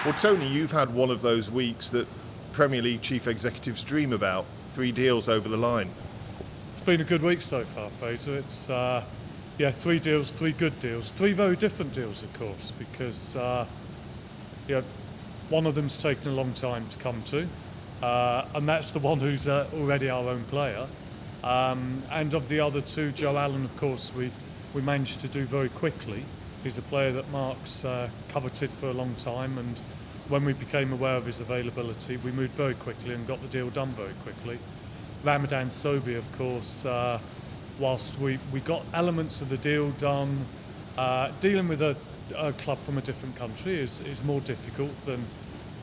Well, Tony, you've had one of those weeks that Premier League chief executives dream about. 3 deals over the line. It's been a good week so far, Fraser. It's 3 deals, 3 good deals, 3 very different deals, of course, because one of them's taken a long time to come to, and that's the one who's already our own player. And of the other 2, Joe Allen, of course, we managed to do very quickly. He's a player that Mark's coveted for a long time, and when we became aware of his availability, we moved very quickly and got the deal done very quickly. Ramadan Sobhi, of course, whilst we got elements of the deal done, dealing with a club from a different country is more difficult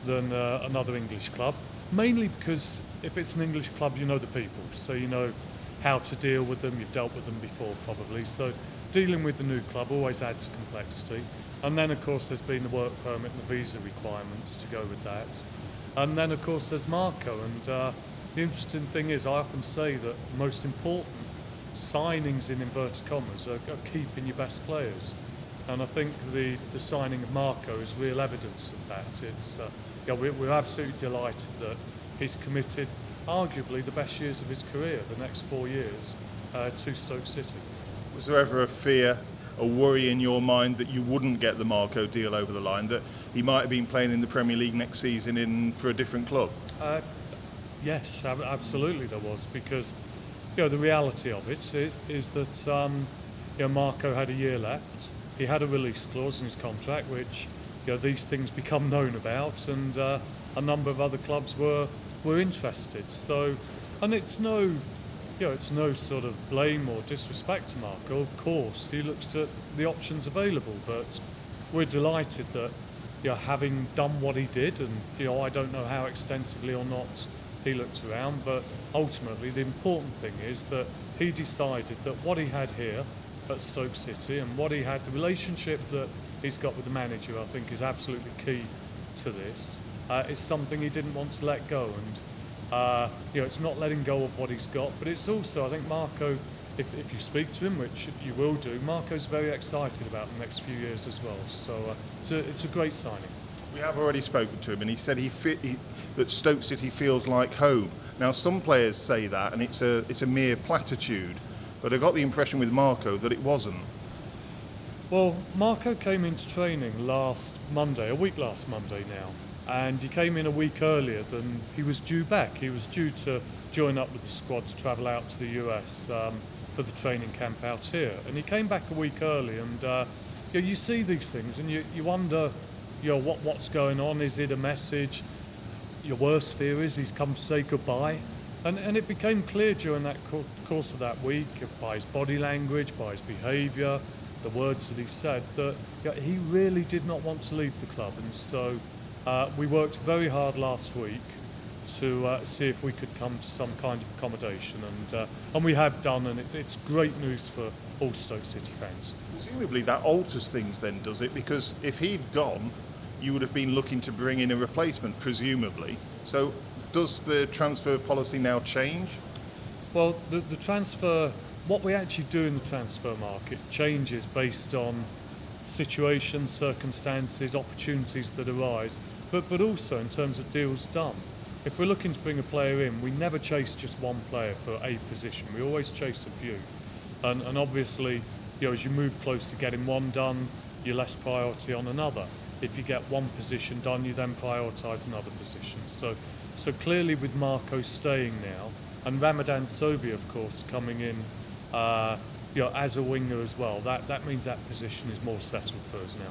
than another English club, mainly because if it's an English club, you know the people, so you know how to deal with them, you've dealt with them before probably, so dealing with the new club always adds complexity. And then of course there's been the work permit and the visa requirements to go with that. And then of course there's Marco, and the interesting thing is I often say that the most important signings in inverted commas are keeping your best players. And I think the signing of Marco is real evidence of that. It's we're absolutely delighted that he's committed arguably the best years of his career, the next 4 years, to Stoke City. Was there ever a fear, a worry in your mind that you wouldn't get the Marco deal over the line, that he might have been playing in the Premier League next season for a different club? Yes, absolutely there was, because the reality of it is that Marco had a year left. He had a release clause in his contract, which these things become known about, and a number of other clubs were interested. So, and it's no sort of blame or disrespect to Marco. Of course, he looks at the options available, but we're delighted that having done what he did, and I don't know how extensively or not he looked around, but ultimately the important thing is that he decided that what he had here at Stoke City and what he had, the relationship that he's got with the manager, I think is absolutely key to this. Is something he didn't want to let go, and it's not letting go of what he's got, but it's also, I think Marco, if you speak to him, which you will do, Marco's very excited about the next few years as well. So it's a great signing. We have already spoken to him, and he said that Stoke City feels like home. Now, some players say that, and it's a mere platitude, but I got the impression with Marco that it wasn't. Well, Marco came into training last Monday now, and he came in a week earlier than he was due back. He was due to join up with the squad to travel out to the US for the training camp out here, and he came back a week early, and you see these things and you wonder what's going on. Is it a message? Your worst fear is he's come to say goodbye, and it became clear during that course of that week, by his body language, by his behaviour, the words that he said, that he really did not want to leave the club. And so we worked very hard last week to see if we could come to some kind of accommodation, and we have done, and it's great news for all Stoke City fans. Presumably that alters things then, does it? Because if he'd gone, you would have been looking to bring in a replacement, presumably. So does the transfer policy now change? Well, the transfer, what we actually do in the transfer market changes based on situations, circumstances, opportunities that arise, but also in terms of deals done. If we're looking to bring a player in, we never chase just one player for a position. We always chase a few. And obviously, as you move close to getting one done, you're less priority on another. If you get one position done, you then prioritise another position. So clearly with Marco staying now, and Ramadan Sobhi, of course, coming in as a winger as well, that means that position is more settled for us now.